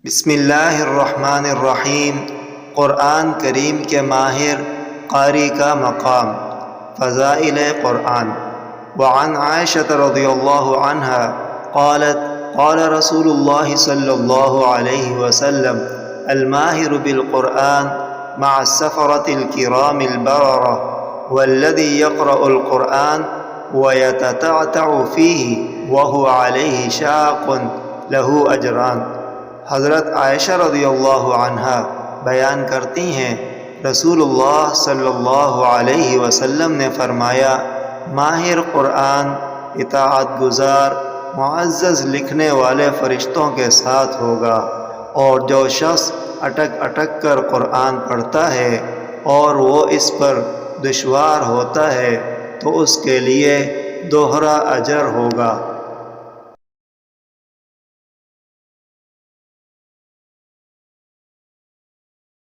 بسم اللہ الرحمن الرحیم۔ قرآن کریم کے ماہر قاری کا مقام، فضائل قرآن۔ وعن عائشة رضی اللہ عنہا قالت قال رسول اللہ صلی اللہ علیہ وسلم الماہر بالقرآن مع السفرة الكرام البررة والذي يقرأ القرآن ويتتعتع فيه وهو عليه شاق له أجران۔ حضرت عائشہ رضی اللہ عنہا بیان کرتی ہیں، رسول اللہ صلی اللہ علیہ وسلم نے فرمایا، ماہر قرآن اطاعت گزار معزز لکھنے والے فرشتوں کے ساتھ ہوگا، اور جو شخص اٹک اٹک کر قرآن پڑھتا ہے اور وہ اس پر دشوار ہوتا ہے تو اس کے لیے دوہرا اجر ہوگا۔